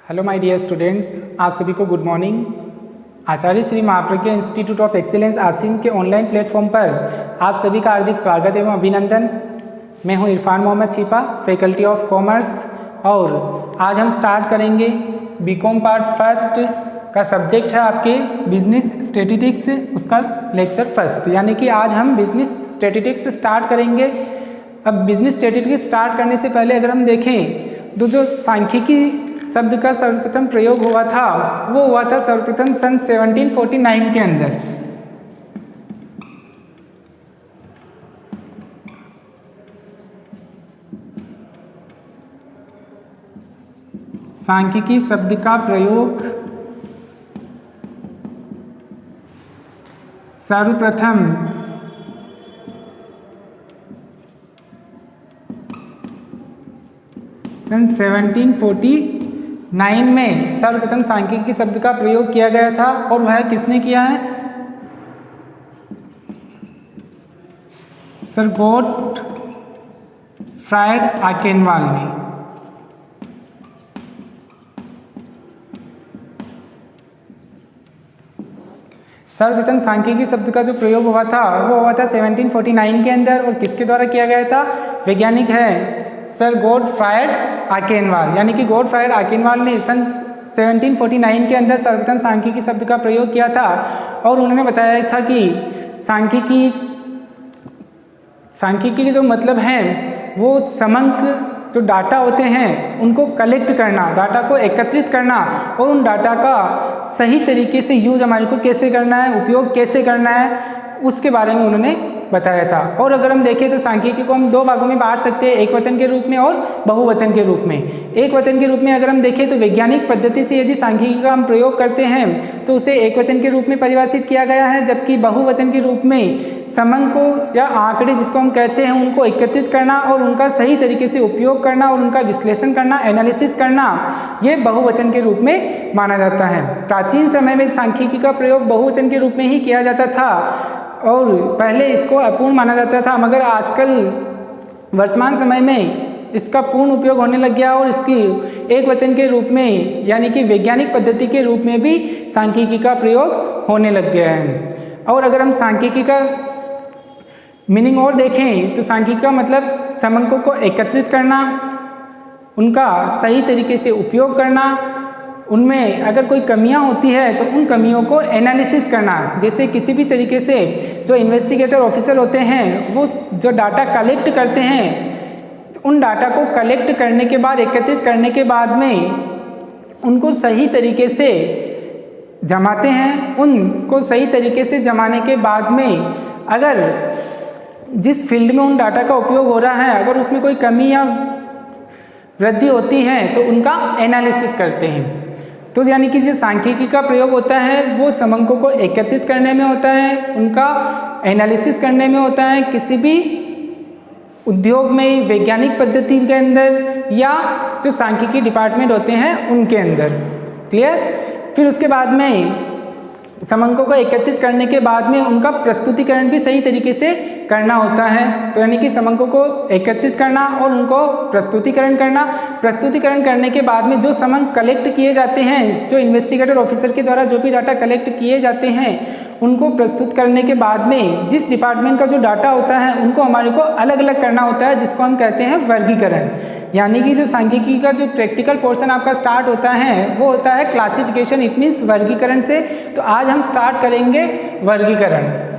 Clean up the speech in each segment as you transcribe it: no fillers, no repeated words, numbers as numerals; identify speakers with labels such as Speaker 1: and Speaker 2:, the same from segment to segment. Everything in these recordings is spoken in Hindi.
Speaker 1: हेलो माय डियर स्टूडेंट्स, आप सभी को good morning. Acharya Shri Mahapragya institute of excellence Asim के ऑनलाइन प्लेटफॉर्म पर आप सभी का हार्दिक स्वागत एवं अभिनंदन। मैं हूं इरफान मोहम्मद छिपा, फैकल्टी ऑफ कॉमर्स, और आज हम स्टार्ट करेंगे बीकॉम पार्ट फर्स्ट का सब्जेक्ट है आपके बिजनेस स्टैटिस्टिक्स, उसका लेक्चर फर्स्ट, यानी कि आज हम बिजनेस स्टैटिस्टिक्स स्टार्ट करेंगे। अब बिजनेस स्टैटिस्टिक्स स्टार्ट करने से पहले अगर हम देखें तो जो सांख्यिकी शब्द का सर्वप्रथम प्रयोग हुआ था वो हुआ था सर्वप्रथम सन 1749 के अंदर। सांख्यिकी शब्द का प्रयोग सर्वप्रथम सन 1749 में सर्वप्रथम सांख्यिकी शब्द का प्रयोग किया गया था, और वह किसने किया है? सर गॉटफ्राइड आकेनवाल ने। सर्वप्रथम सांख्यिकी शब्द का जो प्रयोग हुआ था वो हुआ था 1749 के अंदर, और किसके द्वारा किया गया था? वैज्ञानिक है सर गॉटफ्राइड आकेनवाल, यानी कि गॉटफ्राइड आकेनवाल ने सन 1749 के अंदर सर्वप्रथम सांख्यिकी शब्द का प्रयोग किया था। और उन्होंने बताया था कि सांख्यिकी के जो मतलब हैं वो समंक जो डाटा होते हैं उनको कलेक्ट करना, डाटा को एकत्रित करना, और उन डाटा का सही तरीके से यूज हमारे को कैसे करना है, उपयोग कैसे करना है, उसके बारे में उन्होंने बताया था। और अगर हम देखें तो सांख्यिकी को हम दो भागों में बांट सकते हैं, एक वचन के रूप में और बहुवचन के रूप में। एक वचन के रूप में अगर हम देखें तो वैज्ञानिक पद्धति से यदि सांख्यिकी का हम प्रयोग करते हैं तो उसे एक वचन के रूप में परिभाषित किया गया है, जबकि बहुवचन के रूप में समंक को या आंकड़े जिसको हम कहते हैं उनको एकत्रित करना और उनका सही तरीके से उपयोग करना और उनका विश्लेषण करना, एनालिसिस करना, ये बहुवचन के रूप में माना जाता है। प्राचीन समय में सांख्यिकी का प्रयोग बहुवचन के रूप में ही किया जाता था और पहले इसको अपूर्ण माना जाता था, मगर आजकल वर्तमान समय में इसका पूर्ण उपयोग होने लग गया और इसकी एक वचन के रूप में यानी कि वैज्ञानिक पद्धति के रूप में भी सांख्यिकी का प्रयोग होने लग गया है। और अगर हम सांख्यिकी का मीनिंग और देखें तो सांख्यिकी का मतलब समंकों को एकत्रित करना, उनका सही तरीके से उपयोग करना, उनमें अगर कोई कमियां होती है तो उन कमियों को एनालिसिस करना। जैसे किसी भी तरीके से जो इन्वेस्टिगेटर ऑफिसर होते हैं वो जो डाटा कलेक्ट करते हैं, उन डाटा को कलेक्ट करने के बाद, एकत्रित करने के बाद में उनको सही तरीके से जमाते हैं। उनको सही तरीके से जमाने के बाद में अगर जिस फील्ड में उन डाटा का उपयोग हो रहा है अगर उसमें कोई कमी या वृद्धि होती है तो उनका एनालिसिस करते हैं। तो यानी कि जो सांख्यिकी का प्रयोग होता है वो समंकों को एकत्रित करने में होता है, उनका एनालिसिस करने में होता है, किसी भी उद्योग में, वैज्ञानिक पद्धति के अंदर या जो सांख्यिकी डिपार्टमेंट होते हैं उनके अंदर। क्लियर? फिर उसके बाद में समंकों को एकत्रित करने के बाद में उनका प्रस्तुतिकरण भी सही तरीके से करना होता है। तो यानी कि समंकों को एकत्रित करना और उनको प्रस्तुतिकरण करना। प्रस्तुतिकरण करने के बाद में जो समंक कलेक्ट किए जाते हैं, जो इन्वेस्टिगेटर ऑफिसर के द्वारा जो भी डाटा कलेक्ट किए जाते हैं, उनको प्रस्तुत करने के बाद में जिस डिपार्टमेंट का जो डाटा होता है उनको हमारे को अलग अलग करना होता है, जिसको हम कहते हैं वर्गीकरण। यानी कि जो सांख्यिकी का जो प्रैक्टिकल पोर्शन आपका स्टार्ट होता है वो होता है क्लासिफिकेशन, इट मीन्स वर्गीकरण से। तो आज हम स्टार्ट करेंगे वर्गीकरण।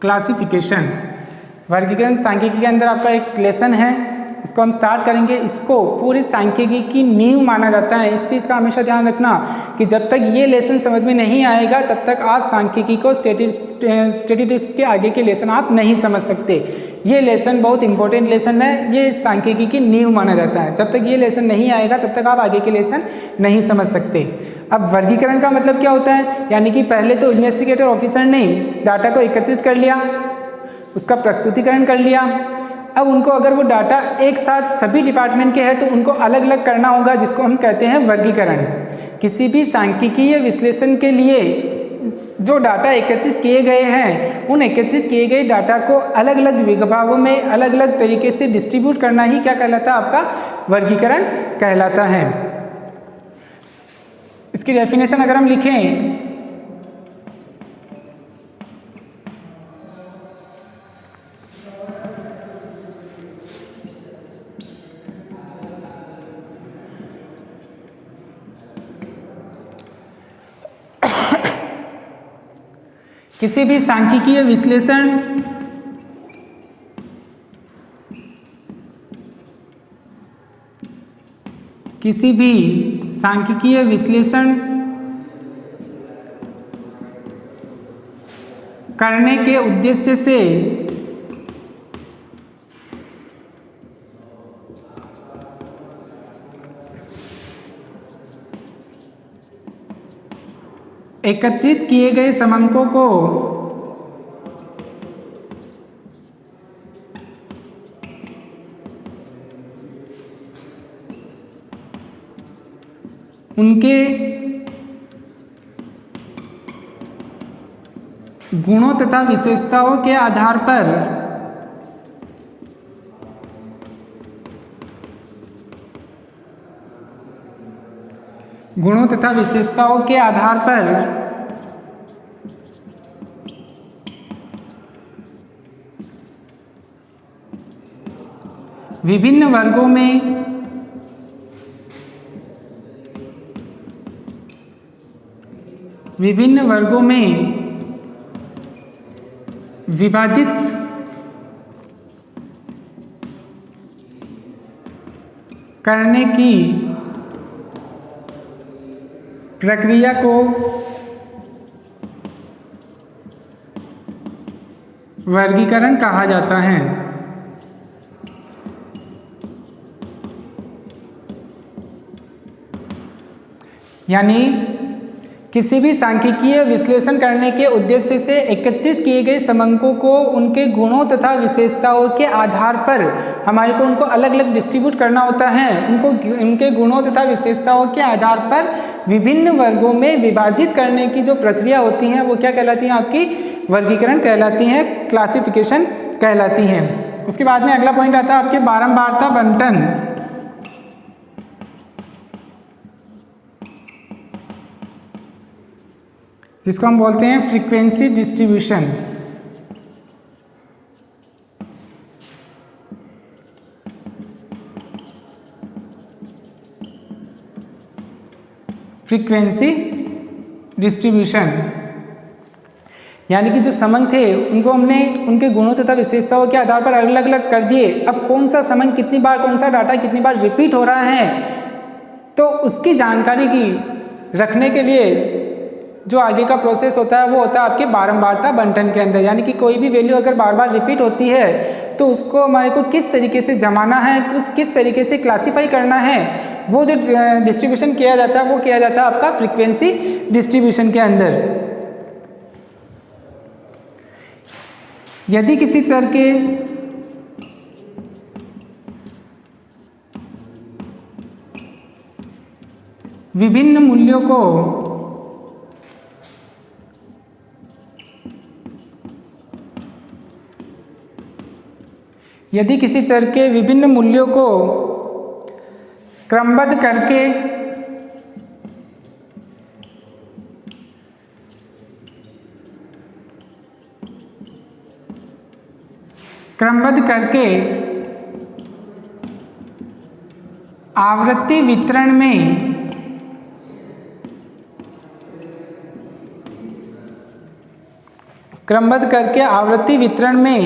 Speaker 1: क्लासिफिकेशन, वर्गीकरण सांख्यिकी के अंदर आपका एक लेसन है, इसको हम स्टार्ट करेंगे। इसको पूरी सांख्यिकी की नींव माना जाता है। इस चीज़ का हमेशा ध्यान रखना कि जब तक ये लेसन समझ में नहीं आएगा तब तक आप सांख्यिकी को स्टैटिस्टिक्स के आगे के लेसन आप नहीं समझ सकते। ये लेसन बहुत इंपॉर्टेंट लेसन है, ये सांख्यिकी की नींव माना जाता है। जब तक ये लेसन नहीं आएगा तब तक आप आगे के लेसन नहीं समझ सकते। अब वर्गीकरण का मतलब क्या होता है, यानी कि पहले तो इन्वेस्टिगेटर ऑफिसर ने डाटा को एकत्रित कर लिया, उसका प्रस्तुतिकरण कर लिया, अब उनको अगर वो डाटा एक साथ सभी डिपार्टमेंट के हैं तो उनको अलग अलग करना होगा, जिसको हम कहते हैं वर्गीकरण। किसी भी सांख्यिकीय विश्लेषण के लिए जो डाटा एकत्रित किए गए हैं, उन एकत्रित किए गए डाटा को अलग अलग विभागों में अलग अलग तरीके से डिस्ट्रीब्यूट करना ही क्या कहलाता है, आपका वर्गीकरण कहलाता है। इसकी डेफिनेशन अगर हम लिखें, किसी भी सांख्यिकीय विश्लेषण करने के उद्देश्य से एकत्रित किए गए समंकों को उनके गुणों तथा विशेषताओं के आधार पर विभिन्न वर्गों में विभाजित करने की प्रक्रिया को वर्गीकरण कहा जाता है। यानी किसी भी सांख्यिकीय विश्लेषण करने के उद्देश्य से एकत्रित किए गए समंकों को उनके गुणों तथा विशेषताओं के आधार पर हमारे को उनको अलग अलग डिस्ट्रीब्यूट करना होता है। उनके गुणों तथा विशेषताओं के आधार पर विभिन्न वर्गों में विभाजित करने की जो प्रक्रिया होती है वो क्या कहलाती है, आपकी वर्गीकरण कहलाती है, क्लासिफिकेशन कहलाती है। उसके बाद में अगला पॉइंट आता है आपके बारंबारता बंटन। जिसको हम बोलते हैं फ्रीक्वेंसी डिस्ट्रीब्यूशन। फ्रीक्वेंसी डिस्ट्रीब्यूशन यानी कि जो समंक थे उनको हमने उनके गुणों तथा विशेषताओं के आधार पर अलग अलग कर दिए। अब कौन सा समंक कितनी बार, कौन सा डाटा कितनी बार रिपीट हो रहा है, तो उसकी जानकारी की रखने के लिए जो आगे का प्रोसेस होता है वो होता है आपके बारंबारता बंटन के अंदर। यानी कि कोई भी वैल्यू अगर बार बार रिपीट होती है तो उसको हमारे को किस तरीके से जमाना है, किस तरीके से क्लासीफाई करना है, वो जो डिस्ट्रीब्यूशन किया जाता है वो किया जाता है आपका फ्रीक्वेंसी डिस्ट्रीब्यूशन के अंदर। यदि किसी चर के विभिन्न मूल्यों को क्रमबद्ध करके आवृत्ति वितरण में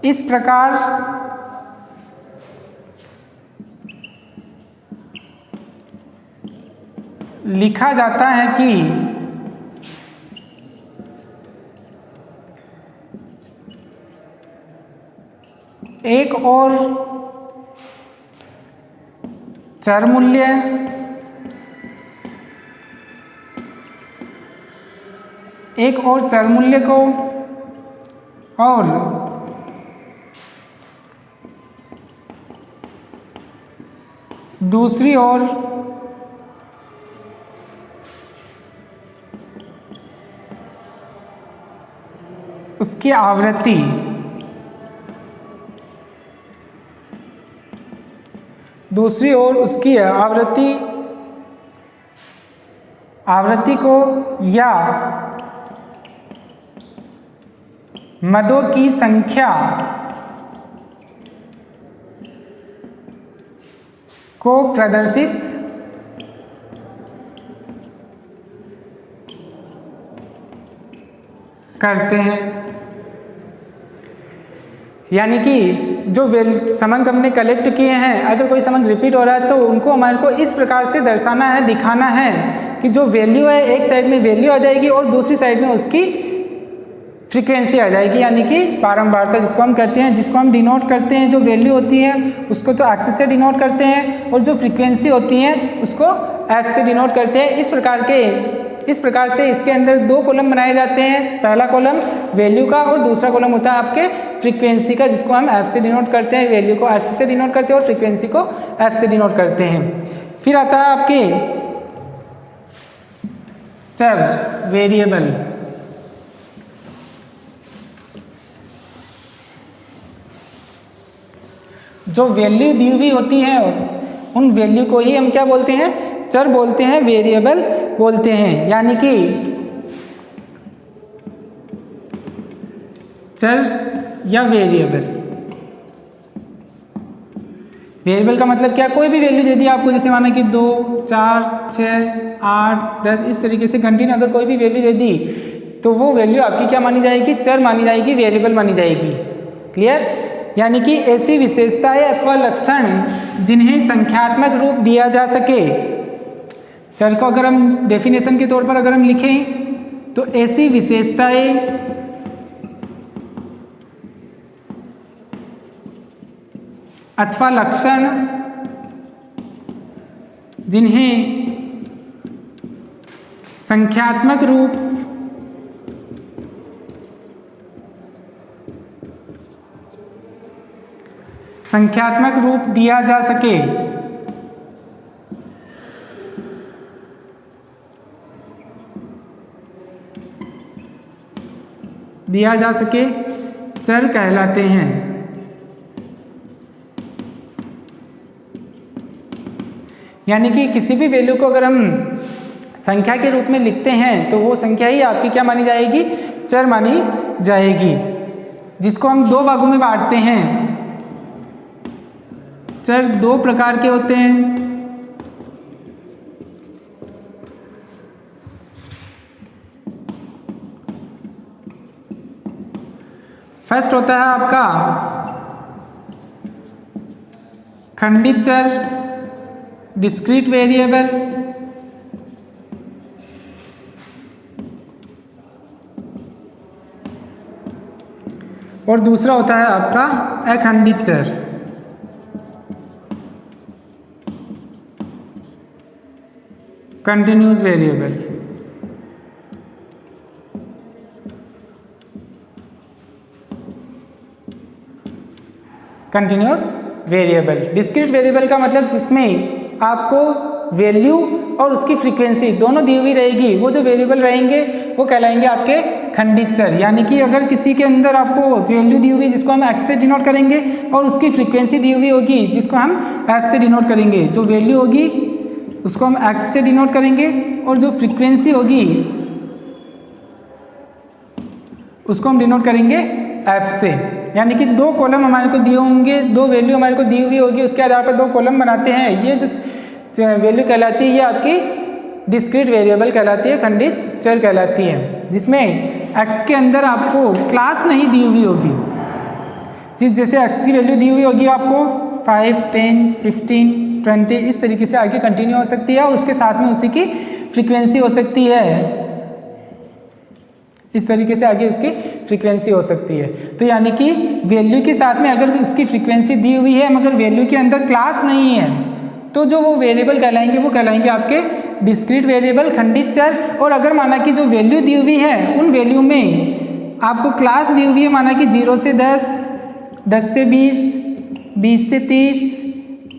Speaker 1: इस प्रकार लिखा जाता है कि एक और चर मूल्य एक और चर मूल्य को और दूसरी ओर उसकी आवृत्ति आवृत्ति को या मदों की संख्या को प्रदर्शित करते हैं। यानी कि जो समंक हमने कलेक्ट किए हैं, अगर कोई समंक रिपीट हो रहा है तो उनको हमारे को इस प्रकार से दर्शाना है, दिखाना है कि जो वैल्यू है एक साइड में वैल्यू आ जाएगी और दूसरी साइड में उसकी फ्रीक्वेंसी आ जाएगी, यानी कि बारंबारता जिसको हम कहते हैं, जिसको हम डिनोट करते हैं। जो वैल्यू होती है उसको तो एक्सिस से डिनोट करते हैं और जो फ्रीक्वेंसी होती है उसको एफ से डिनोट करते हैं। इस प्रकार से इसके अंदर दो कॉलम बनाए जाते हैं, पहला कॉलम वैल्यू का और दूसरा कॉलम होता है आपके फ्रीक्वेंसी का, जिसको हम एफ से डिनोट करते हैं। वैल्यू को एक्सिस से डिनोट करते हैं और फ्रीक्वेंसी को एफ से डिनोट करते हैं। फिर आता है आपके चर वेरिएबल। जो वैल्यू दी हुई होती है उन वैल्यू को ही हम क्या बोलते हैं, चर बोलते हैं, वेरिएबल बोलते हैं। यानी कि चर या वेरिएबल। वेरिएबल का मतलब क्या, कोई भी वैल्यू दे दी आपको, जैसे माना कि 2, 4, 6, 8, 10 इस तरीके से कंटिन्यू अगर कोई भी वैल्यू दे दी तो वो वैल्यू आपकी क्या मानी जाएगी, चर मानी जाएगी, वेरिएबल मानी जाएगी। क्लियर। यानी कि ऐसी विशेषताएं अथवा लक्षण जिन्हें संख्यात्मक रूप दिया जा सके। चर को अगर हम डेफिनेशन के तौर पर अगर हम लिखें तो ऐसी विशेषताएं अथवा लक्षण जिन्हें संख्यात्मक रूप दिया जा सके, चर कहलाते हैं। यानी कि किसी भी वैल्यू को अगर हम संख्या के रूप में लिखते हैं तो वो संख्या ही आपकी क्या मानी जाएगी, चर मानी जाएगी। जिसको हम दो भागों में बांटते हैं। चर दो प्रकार के होते हैं। फर्स्ट होता है आपका खंडित चर, डिस्क्रीट वेरिएबल। और दूसरा होता है आपका अखंडित चर। Continuous variable. Continuous variable. Discrete variable का मतलब जिसमें आपको वैल्यू और उसकी फ्रीक्वेंसी दोनों दी हुई रहेगी। वो जो वेरिएबल रहेंगे वो कहलाएंगे आपके खंडित चर। यानी कि अगर किसी के अंदर आपको वैल्यू दी हुई जिसको हम एक्स से डिनोट करेंगे और उसकी फ्रीक्वेंसी दी हुई होगी जिसको हम एफ से डिनोट करेंगे। जो वैल्यू होगी उसको हम एक्स से डिनोट करेंगे और जो फ्रीक्वेंसी होगी उसको हम डिनोट करेंगे एफ से। यानी कि दो कॉलम हमारे को दिए होंगे, दो वैल्यू हमारे को दी हुई होगी, उसके आधार पर दो कॉलम बनाते हैं। ये जो वैल्यू कहलाती है ये आपकी डिस्क्रीट वेरिएबल कहलाती है, खंडित चर कहलाती है, जिसमें एक्स के अंदर आपको क्लास नहीं दी हुई होगी। सिर्फ जैसे एक्स की वैल्यू दी हुई होगी आपको 5, 10, 15, 20 इस तरीके से आगे कंटिन्यू हो सकती है और उसके साथ में उसी की फ्रीक्वेंसी हो सकती है। इस तरीके से आगे उसकी फ्रीक्वेंसी हो सकती है। तो यानी कि वैल्यू के साथ में अगर उसकी फ्रीक्वेंसी दी हुई है मगर वैल्यू के अंदर क्लास नहीं है तो जो वो वेरिएबल कहलाएंगे वो कहलाएंगे आपके डिस्क्रीट वेरिएबल, खंडित चर। और अगर माना कि जो वैल्यू दी हुई है उन वैल्यू में आपको क्लास दी हुई है, माना कि 0 से 10, 10 से 20, 20 से 30,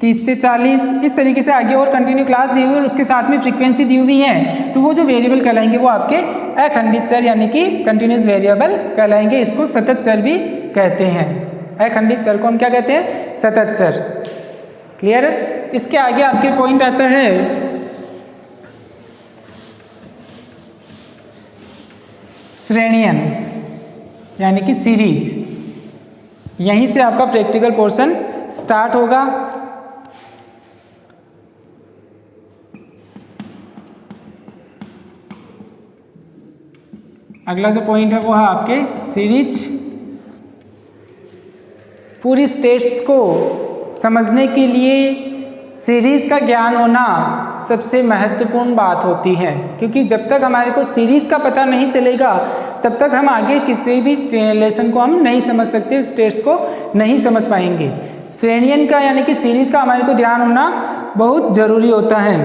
Speaker 1: 30 से 40, इस तरीके से आगे और कंटिन्यू क्लास दी हुई है और उसके साथ में फ्रीक्वेंसी दी हुई है, तो वो जो वेरिएबल कहलाएंगे वो आपके अखंडित चर यानी कि कंटिन्यूस वेरिएबल कहलाएंगे। इसको सतत चर भी कहते हैं। अखंडित चर को हम क्या कहते हैं? सतत चर। क्लियर? इसके आगे आपके पॉइंट आता है श्रेणियन यानी कि सीरीज। यहीं से आपका प्रैक्टिकल पोर्शन स्टार्ट होगा। अगला जो पॉइंट है वो है आपके सीरीज। पूरी स्टेट्स को समझने के लिए सीरीज का ज्ञान होना सबसे महत्वपूर्ण बात होती है, क्योंकि जब तक हमारे को सीरीज का पता नहीं चलेगा तब तक हम आगे किसी भी लेसन को हम नहीं समझ सकते, स्टेट्स को नहीं समझ पाएंगे। श्रेणियन का यानी कि सीरीज का हमारे को ध्यान होना बहुत जरूरी होता है।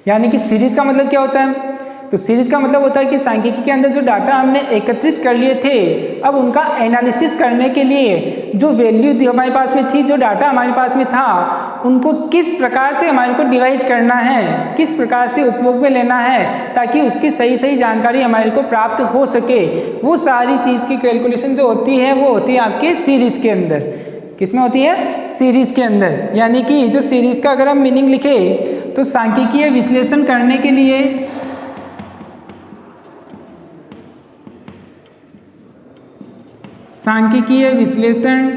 Speaker 1: यानी कि सीरीज का मतलब क्या होता है? तो सीरीज का मतलब होता है कि सांख्यिकी के अंदर जो डाटा हमने एकत्रित कर लिए थे, अब उनका एनालिसिस करने के लिए जो वैल्यू हमारे पास में थी, जो डाटा हमारे पास में था, उनको किस प्रकार से हमारे को डिवाइड करना है, किस प्रकार से उपयोग में लेना है ताकि उसकी सही सही जानकारी हमारे को प्राप्त हो सके, वो सारी चीज़ की कैलकुलेशन जो होती है वो होती है आपके सीरीज के अंदर। किसमें होती है? सीरीज के अंदर। यानी कि जो सीरीज का अगर हम मीनिंग लिखे तो सांख्यिकीय विश्लेषण करने के लिए सांख्यिकीय विश्लेषण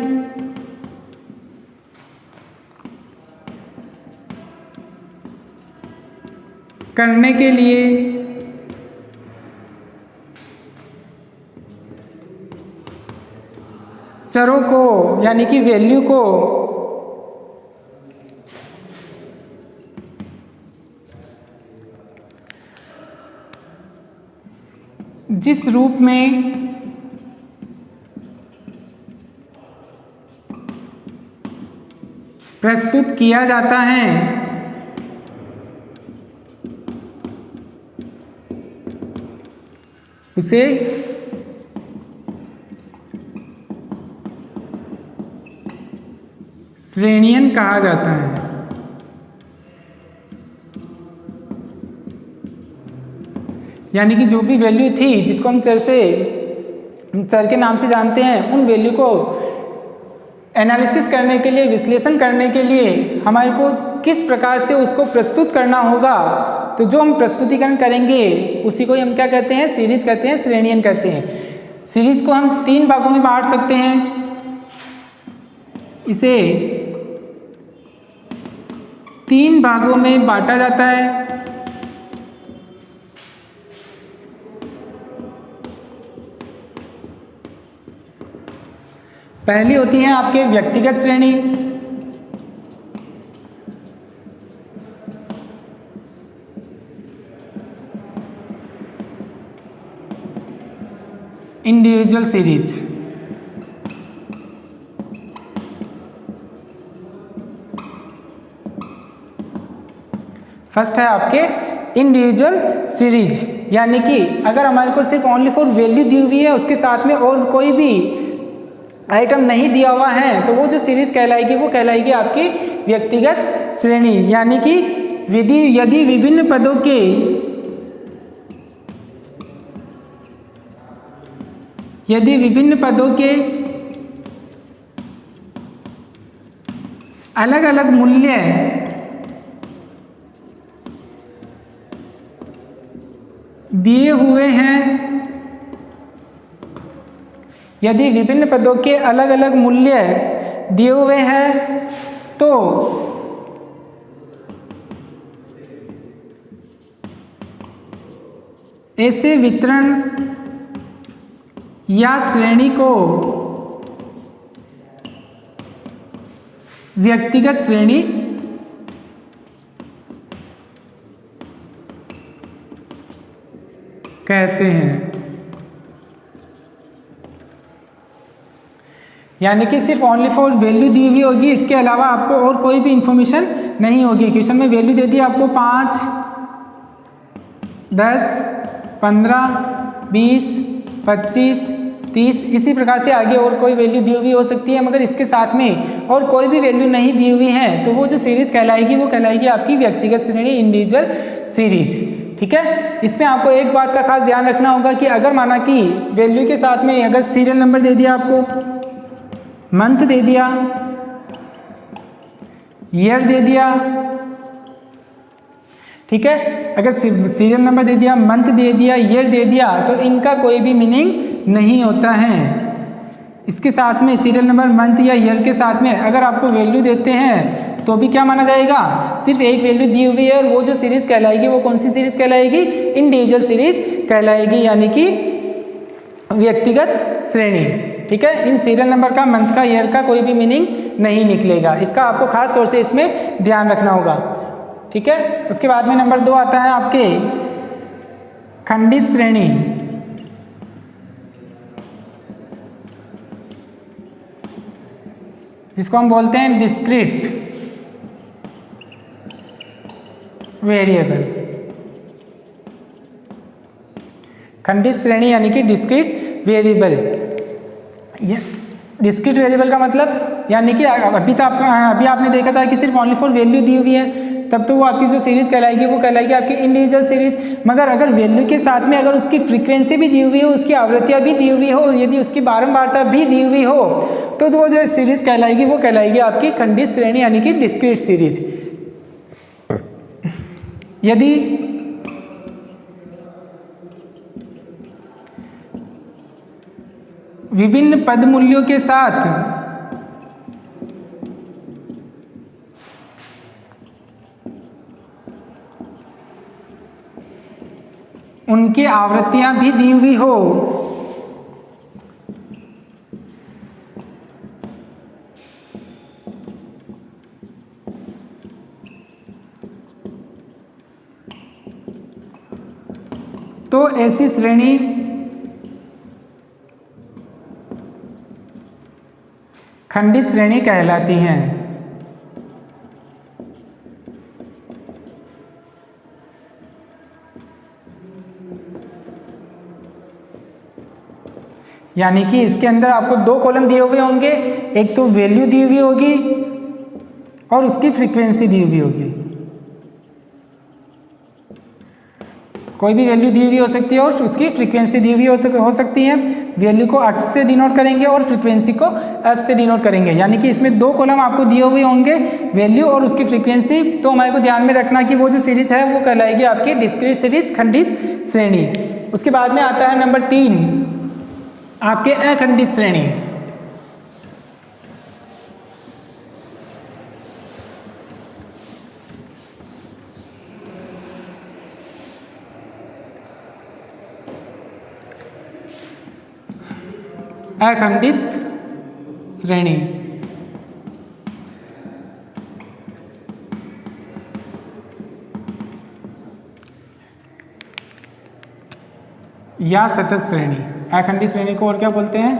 Speaker 1: करने के लिए चरों को यानी कि वैल्यू को जिस रूप में प्रस्तुत किया जाता है उसे श्रेणियन कहा जाता है। यानी कि जो भी वैल्यू थी जिसको हम चर के नाम से जानते हैं, उन वैल्यू को एनालिसिस करने के लिए, विश्लेषण करने के लिए हमारे को किस प्रकार से उसको प्रस्तुत करना होगा, तो जो हम प्रस्तुतिकरण करेंगे उसी को हम क्या कहते हैं? सीरीज कहते हैं, श्रेणियन कहते हैं। सीरीज को हम 3 भागों में बांट सकते हैं। इसे 3 भागों में बांटा जाता है। पहली होती है आपके व्यक्तिगत श्रेणी, इंडिविजुअल सीरीज। फर्स्ट है आपके इंडिविजुअल सीरीज, यानी कि अगर हमारे को सिर्फ ओनली फॉर वैल्यू दी हुई है, उसके साथ में और कोई भी आइटम नहीं दिया हुआ है, तो वो जो सीरीज कहलाएगी वो कहलाएगी आपकी व्यक्तिगत श्रेणी। यानी कि यदि विभिन्न पदों के अलग अलग मूल्य दिए हुए हैं, यदि विभिन्न पदों के अलग अलग मूल्य दिए हुए हैं तो ऐसे वितरण या श्रेणी को व्यक्तिगत श्रेणी कहते हैं। यानी कि सिर्फ ओनली फॉर वैल्यू दी हुई होगी, इसके अलावा आपको और कोई भी इंफॉर्मेशन नहीं होगी। क्वेश्चन में वैल्यू दे दी आपको 5, 10, 15, 20, 25, 30, इसी प्रकार से आगे और कोई वैल्यू दी हुई हो सकती है, मगर इसके साथ में और कोई भी वैल्यू नहीं दी हुई है तो वो जो सीरीज कहलाएगी वो कहलाएगी आपकी व्यक्तिगत श्रेणी, इंडिविजुअल सीरीज। ठीक है, इसमें आपको एक बात का खास ध्यान रखना होगा कि अगर माना कि वैल्यू के साथ में अगर सीरियल नंबर दे दिया, आपको मंथ दे दिया, ईयर दे दिया, ठीक है, अगर सीरियल नंबर दे दिया, मंथ दे दिया, ईयर दे दिया, तो इनका कोई भी मीनिंग नहीं होता है। इसके साथ में सीरियल नंबर, मंथ या ईयर के साथ में अगर आपको वैल्यू देते हैं तो भी क्या माना जाएगा, सिर्फ एक वैल्यू दी हुई है और वो जो सीरीज कहलाएगी वो कौन सी सीरीज कहलाएगी, इंडिविजुअल सीरीज कहलाएगी, यानी कि व्यक्तिगत श्रेणी। ठीक है, इन सीरियल नंबर का, मंथ का, ईयर का कोई भी मीनिंग नहीं निकलेगा, इसका आपको खास तौर से इसमें ध्यान रखना होगा। ठीक है, उसके बाद में नंबर 2 आता है आपके खंडित श्रेणी। जिसको हम बोलते हैं डिस्क्रीट वेरिएबल। खंडित श्रेणी यानी कि डिस्क्रीट वेरिएबल। डिस्क्रीट वेरिएबल का मतलब यानी कि अभी आपने देखा था कि सिर्फ ओनली फॉर वैल्यू दी हुई है, तब तो वो आपकी जो सीरीज कहलाएगी वो कहलाएगी आपकी इंडिविजुअल सीरीज। मगर अगर वैल्यू के साथ में अगर उसकी फ्रीक्वेंसी भी दी हुई हो, उसकी आवृत्तियाँ भी दी हुई हो, यदि उसकी बारंबारता भी दी हुई हो, तो वो जो सीरीज कहलाएगी वो कहलाएगी आपकी खंडित श्रेणी यानी कि डिस्क्रीट सीरीज। यदि विभिन्न पद मूल्यों के साथ उनकी आवृत्तियां भी दी हुई हो, तो ऐसी श्रेणी खंडित श्रेणी कहलाती हैं। यानी कि इसके अंदर आपको 2 कॉलम दिए हुए होंगे, एक तो वैल्यू दी हुई होगी और उसकी फ्रीक्वेंसी दी हुई होगी। कोई भी वैल्यू दी हुई हो सकती है और उसकी फ्रीक्वेंसी दी हुई हो सकती है। वैल्यू को x से डिनोट करेंगे और फ्रीक्वेंसी को f से डिनोट करेंगे, यानी कि इसमें 2 कॉलम आपको दिए हुए होंगे, वैल्यू और उसकी फ्रीक्वेंसी। तो हमारे को ध्यान में रखना कि वो जो सीरीज है वो कहलाएगी आपकी डिस्क्रीट सीरीज, खंडित श्रेणी। उसके बाद में आता है नंबर 3 आपके अखंडित श्रेणी। अखंडित श्रेणी या सतत श्रेणी। अखंडित श्रेणी को और क्या बोलते हैं,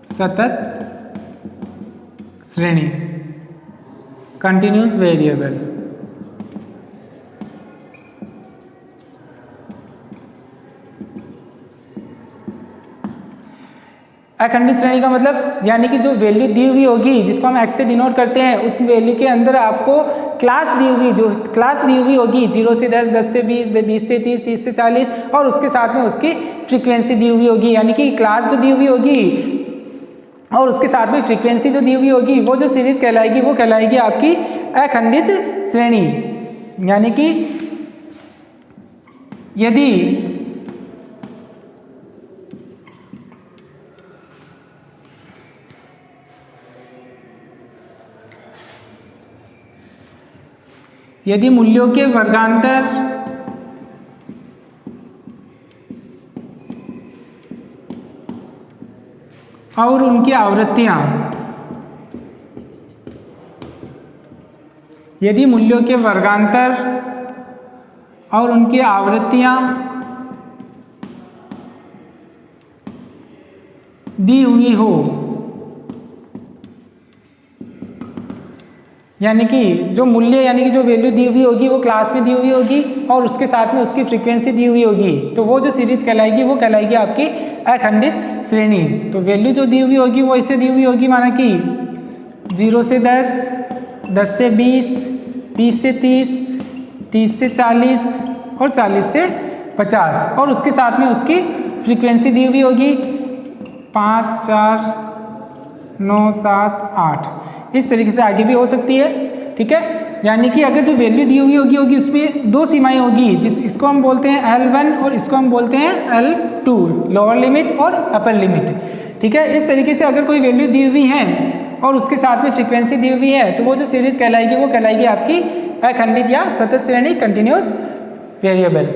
Speaker 1: सतत श्रेणी, कंटिन्यूअस वेरिएबल। अखंडित श्रेणी का मतलब यानी कि जो वैल्यू दी हुई होगी, जिसको हम x से डिनोट करते हैं, उस वैल्यू के अंदर आपको क्लास दी हुई, जो क्लास दी हुई होगी 0 से 10, 10 से 20, 20 से 30, 30 से 40, और उसके साथ में उसकी फ्रीक्वेंसी दी हुई होगी। यानी कि क्लास जो दी हुई होगी और उसके साथ में फ्रीक्वेंसी जो दी हुई होगी, वो जो सीरीज कहलाएगी वो कहलाएगी आपकी अखंडित श्रेणी। यानी कि यदि मूल्यों के वर्गांतर और उनकी आवृत्तियां, यदि मूल्यों के वर्गांतर और उनकी आवृत्तियां दी हुई हो, यानी कि जो मूल्य यानी कि जो वैल्यू दी हुई होगी वो क्लास में दी हुई होगी और उसके साथ में उसकी फ्रीक्वेंसी दी हुई होगी, तो वो जो सीरीज कहलाएगी वो कहलाएगी आपकी अखंडित श्रेणी। तो वैल्यू जो दी हुई होगी वो ऐसे दी हुई होगी, माना कि 0 से 10, 10 से 20, 20 से 30, 30 से 40 और 40 से 50 और उसके साथ में उसकी फ्रीक्वेंसी दी हुई होगी 5, 4, 9, 7, 8। इस तरीके से आगे भी हो सकती है, ठीक है। यानी कि अगर जो वैल्यू दी हुई होगी उसमें दो सीमाएं होगी, इसको हम बोलते हैं L1 और इसको हम बोलते हैं L2, लोअर लिमिट और अपर लिमिट, ठीक है। इस तरीके से अगर कोई वैल्यू दी हुई है और उसके साथ में फ्रीक्वेंसी दी हुई है तो वो जो सीरीज कहलाएगी वो कहलाएगी आपकी अखंडित या सतत श्रेणी, कंटिन्यूस वेरिएबल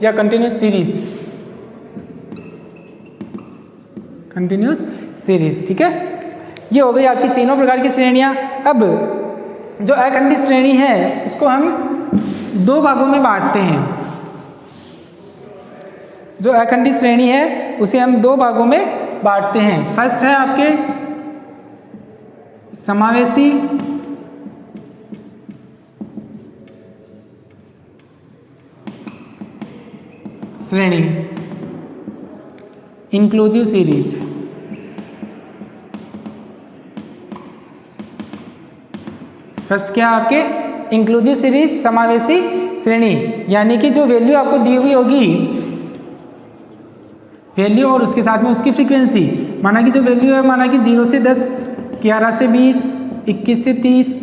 Speaker 1: या कंटिन्यूस सीरीज, कंटिन्यूस सीरीज, ठीक है। ये हो गई आपकी तीनों प्रकार की श्रेणियां। अब जो अखंडित श्रेणी है इसको हम दो भागों में बांटते हैं। जो अखंडित श्रेणी है उसे हम दो भागों में बांटते हैं। फर्स्ट है आपके समावेशी श्रेणी, इंक्लूसिव सीरीज। फर्स्ट क्या आपके इंक्लूसिव सीरीज, समावेशी श्रेणी, यानी कि जो वैल्यू आपको दी हुई होगी, वैल्यू और उसके साथ में उसकी फ्रीक्वेंसी, माना कि जो वैल्यू है माना कि 0 से 10, 11 से 20, 21 से 30,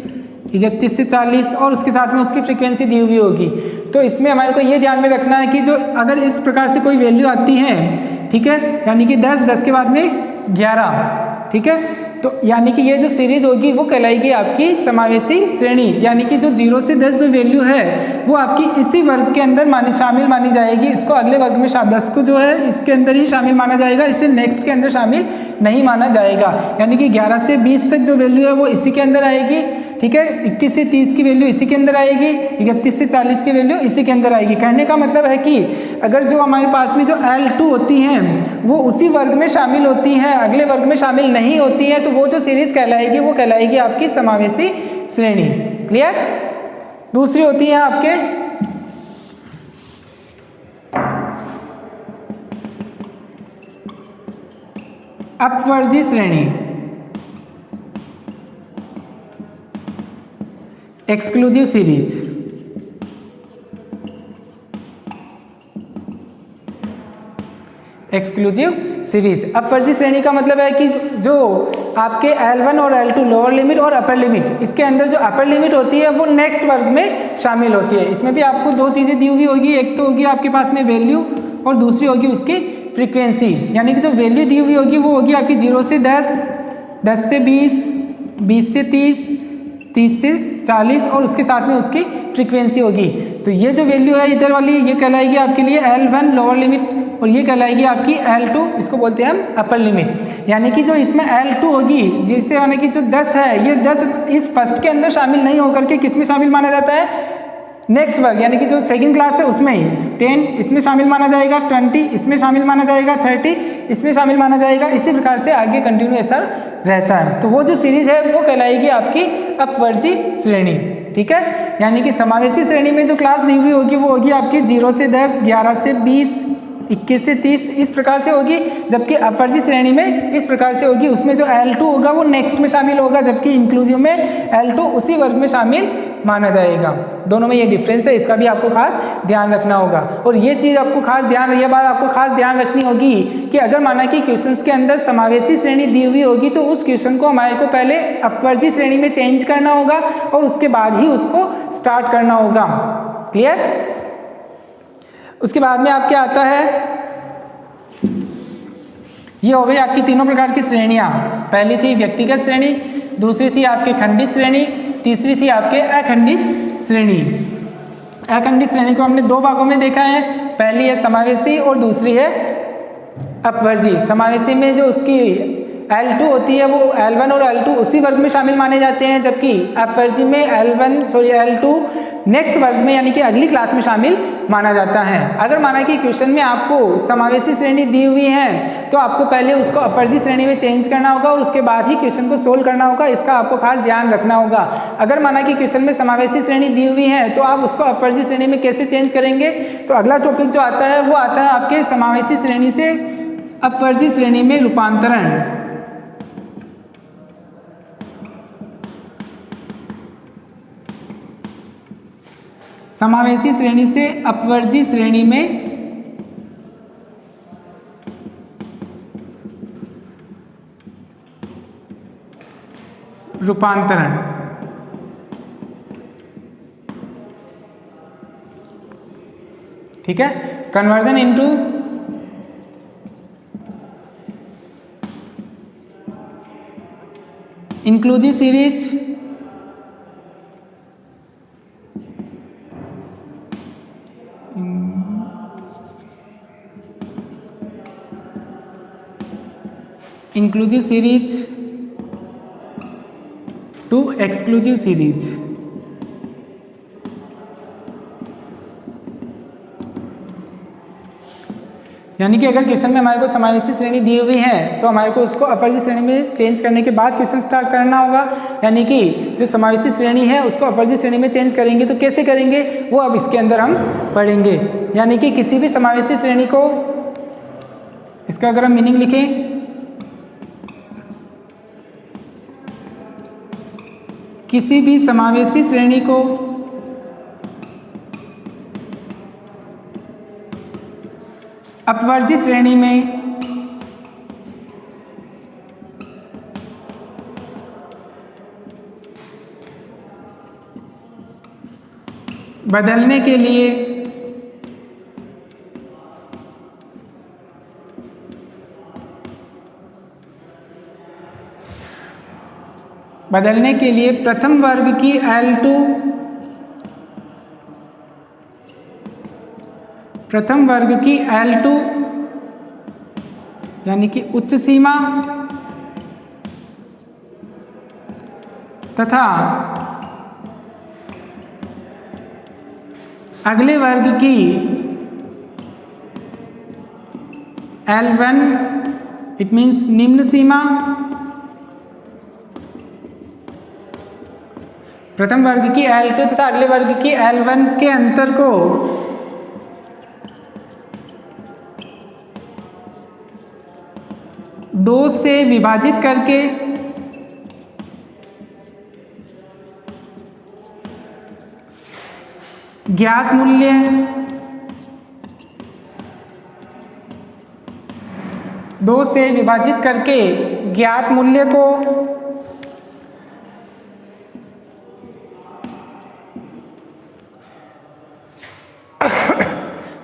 Speaker 1: 31 से 40 और उसके साथ में उसकी फ्रीक्वेंसी दी हुई होगी। तो इसमें हमारे को ये ध्यान में रखना है कि जो अगर इस प्रकार से कोई वैल्यू आती है, ठीक है, यानी कि 10, 10 के बाद में 11, ठीक है, तो यानी कि ये जो सीरीज होगी वो कहलाएगी आपकी समावेशी श्रेणी, यानी कि जो 0 से 10 जो वैल्यू है वो आपकी इसी वर्ग के अंदर शामिल मानी जाएगी। इसको अगले वर्ग में 10 को जो है इसके अंदर ही शामिल माना जाएगा, इसे नेक्स्ट के अंदर शामिल नहीं माना जाएगा। यानी कि 11 से 20 तक जो वैल्यू है वो इसी के अंदर आएगी, ठीक है। 21 से 30 की वैल्यू इसी के अंदर आएगी, 31 से 40 की वैल्यू इसी के अंदर आएगी। कहने का मतलब है कि अगर जो हमारे पास में जो L2 होती हैं वो उसी वर्ग में शामिल होती हैं, अगले वर्ग में शामिल नहीं होती हैं, तो वो जो सीरीज कहलाएगी वो कहलाएगी आपकी समावेशी श्रेणी। क्लियर? दूसरी होती है आपके अपवर्जी श्रेणी, एक्सक्लूसिव सीरीज। Exclusive series. अपवर्जी श्रेणी का मतलब है कि जो आपके L1 और L2 लोअर लिमिट और अपर लिमिट, इसके अंदर जो अपर लिमिट होती है वो नेक्स्ट वर्ग में शामिल होती है। इसमें भी आपको दो चीज़ें दी हुई होगी, एक तो होगी आपके पास में वैल्यू और दूसरी होगी उसकी फ्रीक्वेंसी। यानी कि जो वैल्यू दी हुई होगी वो होगी आपकी 0 से 10, 10 से 20, 20 से 30, 30 से 40 और उसके साथ में उसकी फ्रीक्वेंसी होगी। तो ये जो वैल्यू है इधर वाली ये कहलाएगी आपके लिए L1 लोअर लिमिट और ये कहलाएगी आपकी L2, इसको बोलते हैं हम अपर लिमिट। यानी कि जो इसमें L2 होगी, जिससे यानी कि जो 10 है ये 10 इस फर्स्ट के अंदर शामिल नहीं होकर के किस में शामिल माना जाता है, नेक्स्ट वर्ग, यानी कि जो सेकंड क्लास है उसमें ही 10 इसमें शामिल माना जाएगा, 20 इसमें शामिल माना जाएगा, 30 इसमें शामिल माना जाएगा। इसी प्रकार से आगे कंटिन्यू ऐसा रहता है। तो वो जो सीरीज है वो कहलाएगी आपकी अपवर्जी श्रेणी, ठीक है। यानी कि समावेशी श्रेणी में जो क्लास दी हुई होगी वो होगी आपकी 0 से 10, 11 से 20, 21 से 30 इस प्रकार से होगी, जबकि अपवर्जी श्रेणी में इस प्रकार से होगी। उसमें जो L2 होगा वो नेक्स्ट में शामिल होगा, जबकि इंक्लूसिव में L2 उसी वर्ग में शामिल माना जाएगा। दोनों में ये डिफरेंस है, इसका भी आपको खास ध्यान रखना होगा। और ये चीज़ आपको खास ध्यान, ये बात आपको खास ध्यान रखनी होगी कि अगर माना कि क्वेश्चंस के अंदर समावेशी श्रेणी दी हुई होगी तो उस क्वेश्चन को हमारे को पहले अपवर्जी श्रेणी में चेंज करना होगा और उसके बाद ही उसको स्टार्ट करना होगा। क्लियर? उसके बाद में आपके आता है, ये हो गई आपकी तीनों प्रकार की श्रेणियां। पहली थी व्यक्तिगत श्रेणी, दूसरी थी आपकी खंडित श्रेणी, तीसरी थी आपके अखंडित श्रेणी। अखंडित श्रेणी को हमने दो भागों में देखा है, पहली है समावेशी और दूसरी है अपवर्जी। समावेशी में जो उसकी L2 होती है वो L1 और L2 उसी वर्ग में शामिल माने जाते हैं, जबकि अपवर्जी में L2 नेक्स्ट वर्ग में यानी कि अगली क्लास में शामिल माना जाता है। अगर माना कि क्वेश्चन में आपको समावेशी श्रेणी दी हुई है तो आपको पहले उसको अपवर्जी श्रेणी में चेंज करना होगा और उसके बाद ही क्वेश्चन को सोल्व करना होगा, इसका आपको खास ध्यान रखना होगा। अगर माना कि क्वेश्चन में समावेशी श्रेणी दी हुई है तो आप उसको अपवर्जी श्रेणी में कैसे चेंज करेंगे, तो अगला टॉपिक जो आता है वो आता है आपके समावेशी श्रेणी से अपवर्जी श्रेणी में रूपांतरण। समावेशी श्रेणी से अपवर्जी श्रेणी में रूपांतरण। ठीक है, conversion into inclusive series inclusive series to exclusive series. यानी कि अगर क्वेश्चन में हमारे को समावेशी श्रेणी दी हुई है तो हमारे को उसको अपवर्जी श्रेणी में चेंज करने के बाद क्वेश्चन स्टार्ट करना होगा। यानी कि जो समावेशी श्रेणी है उसको अपवर्जी श्रेणी में चेंज करेंगे तो कैसे करेंगे वो अब इसके अंदर हम पढ़ेंगे। यानी कि किसी भी समावेशी श्रेणी को, इसका अगर हम मीनिंग लिखें, किसी भी समावेशी श्रेणी को अपवर्जी श्रेणी में बदलने के लिए प्रथम वर्ग की L2 यानी कि उच्च सीमा तथा अगले वर्ग की L1 इट मीन्स निम्न सीमा, प्रथम वर्ग की L2 तथा अगले वर्ग की L1 के अंतर को दो से विभाजित करके ज्ञात मूल्य को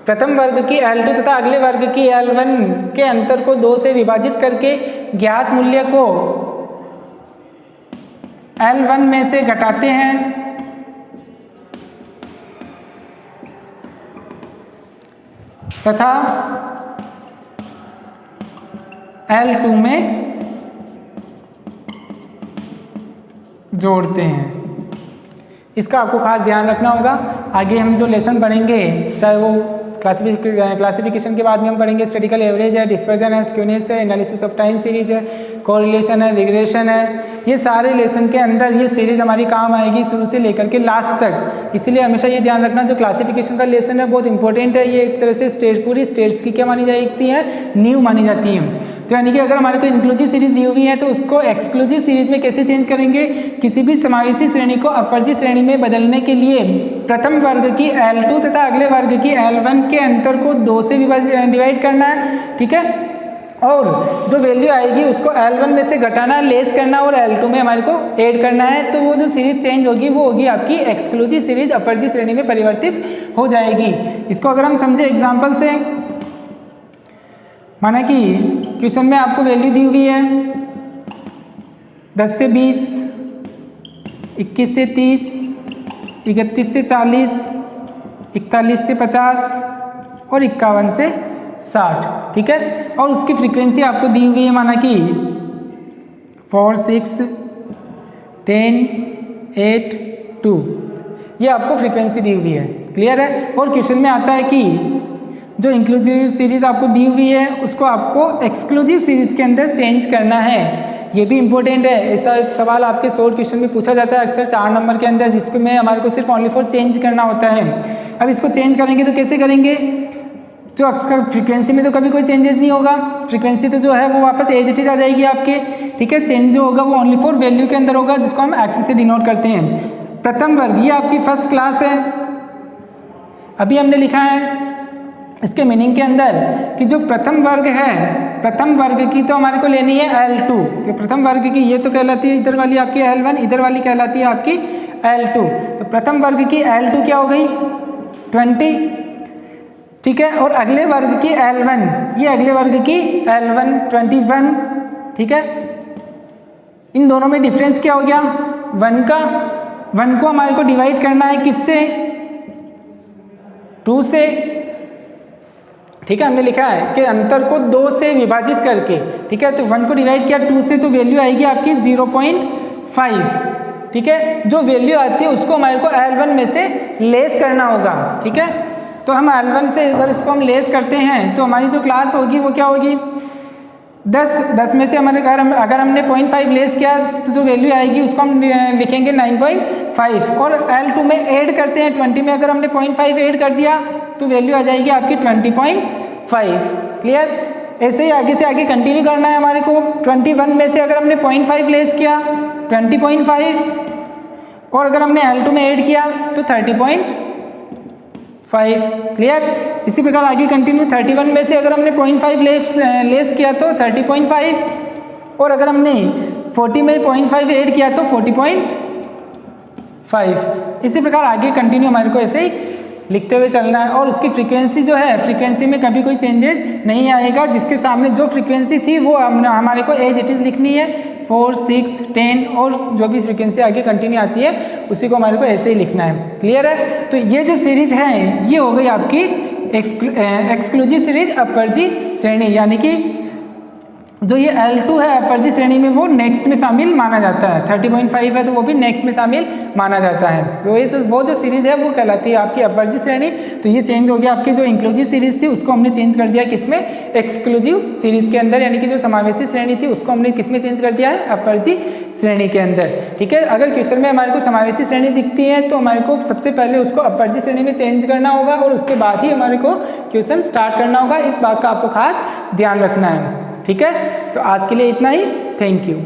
Speaker 1: प्रथम वर्ग की L2 तथा अगले वर्ग की L1 के अंतर को 2 से विभाजित करके ज्ञात मूल्य को L1 में से घटाते हैं तथा L2 में जोड़ते हैं। इसका आपको खास ध्यान रखना होगा। आगे हम जो लेसन पढ़ेंगे, चाहे वो क्लासिफिकेशन के बाद में हम पढ़ेंगे स्टैटिस्टिकल एवरेज है, डिस्पर्जन है, स्क्यूनेस है, एनालिसिस ऑफ टाइम सीरीज है, कोरिलेशन है, रिग्रेशन है, ये सारे लेसन के अंदर ये सीरीज हमारी काम आएगी शुरू से लेकर के लास्ट तक। इसलिए हमेशा ये ध्यान रखना, जो क्लासिफिकेशन का लेसन है बहुत इंपॉर्टेंट है। ये एक तरह से पूरी स्टेट्स की क्या मानी जाती है, नींव मानी जाती है। तो यानी कि अगर हमारे को इंक्लूसिव सीरीज दी हुई है तो उसको एक्सक्लूसिव सीरीज में कैसे चेंज करेंगे, किसी भी समावेशी श्रेणी को अपवर्जी श्रेणी में बदलने के लिए प्रथम वर्ग की L2 तथा अगले वर्ग की L1 के अंतर को 2 से डिवाइड करना है। ठीक है, और जो वैल्यू आएगी उसको L1 में से घटाना, लेस करना और L2 में हमारे को ऐड करना है। तो वो जो सीरीज चेंज होगी वो होगी आपकी एक्सक्लूसिव सीरीज, अपवर्जी श्रेणी में परिवर्तित हो जाएगी। इसको अगर हम समझे एग्जाम्पल से, माना कि क्वेश्चन में आपको वैल्यू दी हुई है 10 से 20, 21 से 30, 31 से 40, 41 से 50 और 51 से 60। ठीक है, और उसकी फ्रीक्वेंसी आपको दी हुई है माना कि 4 6 10 8 2, ये आपको फ्रीक्वेंसी दी हुई है। क्लियर है। और क्वेश्चन में आता है कि जो इंक्लूसिव सीरीज आपको दी हुई है उसको आपको एक्सक्लूसिव सीरीज के अंदर चेंज करना है। ये भी इंपॉर्टेंट है। ऐसा एक सवाल आपके शॉर्ट क्वेश्चन में पूछा जाता है अक्सर 4 नंबर के अंदर, जिसको में हमारे को सिर्फ ओनली फॉर चेंज करना होता है। अब इसको चेंज करेंगे तो कैसे करेंगे? जो अक्सर फ्रीक्वेंसी में तो कभी कोई चेंजेस नहीं होगा, फ्रीक्वेंसी तो जो है वो वापस एज इट इज आ जाएगी आपके। ठीक है। चेंज जो होगा वो ओनली फॉर वैल्यू के अंदर होगा, जिसको हम एक्स से डिनोट करते हैं। प्रथम वर्ग ये आपकी फर्स्ट क्लास है। अभी हमने लिखा है इसके मीनिंग के अंदर कि जो प्रथम वर्ग है, प्रथम वर्ग की तो हमारे को लेनी है L2। तो प्रथम वर्ग की ये तो कहलाती है इधर वाली आपकी L1, इधर वाली कहलाती है आपकी L2। तो प्रथम वर्ग की L2 क्या हो गई? 20। ठीक है। और अगले वर्ग की L1, ये अगले वर्ग की L1 21। ठीक है। इन दोनों में डिफरेंस क्या हो गया? 1 का। 1 को हमारे को डिवाइड करना है किससे? 2 से। ठीक है। हमने लिखा है कि अंतर को 2 से विभाजित करके। ठीक है। तो 1 को डिवाइड किया 2 से तो वैल्यू आएगी आपकी 0.5। ठीक है। जो वैल्यू आती है उसको हमारे को L1 में से लेस करना होगा। ठीक है। तो हम L1 से अगर इसको हम लेस करते हैं तो हमारी जो क्लास होगी वो क्या होगी? 10 में से हमारे अगर हमने 0.5 लेस किया तो जो वैल्यू आएगी उसको हम लिखेंगे 9.5। और L2 में ऐड करते हैं 20 में अगर हमने 0.5 ऐड कर दिया तो वैल्यू आ जाएगी आपकी 20.5। क्लियर। ऐसे ही आगे से आगे कंटिन्यू करना है हमारे को। 21 में से अगर हमने 0.5 लेस किया 20.5, और अगर हमने L2 में ऐड किया तो 30.5। क्लियर। इसी प्रकार आगे कंटिन्यू 31 में से अगर हमने 0.5 लेस किया तो 30.5, और अगर हमने 40 में 0.5 ऐड किया तो 40.5। इसी प्रकार आगे कंटिन्यू हमारे को ऐसे ही लिखते हुए चलना है। और उसकी फ्रीक्वेंसी जो है, फ्रीक्वेंसी में कभी कोई चेंजेस नहीं आएगा। जिसके सामने जो फ्रीक्वेंसी थी वो हमारे को एज इट इज लिखनी है, 4 6 10, और जो भी फ्रीक्वेंसी आगे कंटिन्यू आती है उसी को हमारे को ऐसे ही लिखना है। क्लियर है। तो ये जो सीरीज है ये हो गई आपकी एक्सक्लूसिव सीरीज अपवर्जी श्रेणी, यानी कि जो ये L2 है अपवर्जी श्रेणी में वो नेक्स्ट में शामिल माना जाता है। 30.5 है तो वो भी नेक्स्ट में शामिल माना जाता है। तो ये वो जो सीरीज है वो कहलाती है आपकी अपवर्जी श्रेणी। तो ये चेंज हो गया, आपकी जो इंक्लूसिव सीरीज थी उसको हमने चेंज कर दिया किसमें? एक्सक्लूसिव सीरीज के अंदर, यानी कि जो समावेशी श्रेणी थी उसको हमने किसमें चेंज कर दिया है? अपवर्जी श्रेणी के अंदर। ठीक है। अगर क्वेश्चन में हमारे को समावेशी श्रेणी दिखती है तो हमारे को सबसे पहले उसको अपवर्जी श्रेणी में चेंज करना होगा, और उसके बाद ही हमारे को क्वेश्चन स्टार्ट करना होगा। इस बात का आपको खास ध्यान रखना है। ठीक है। तो आज के लिए इतना ही। Thank you.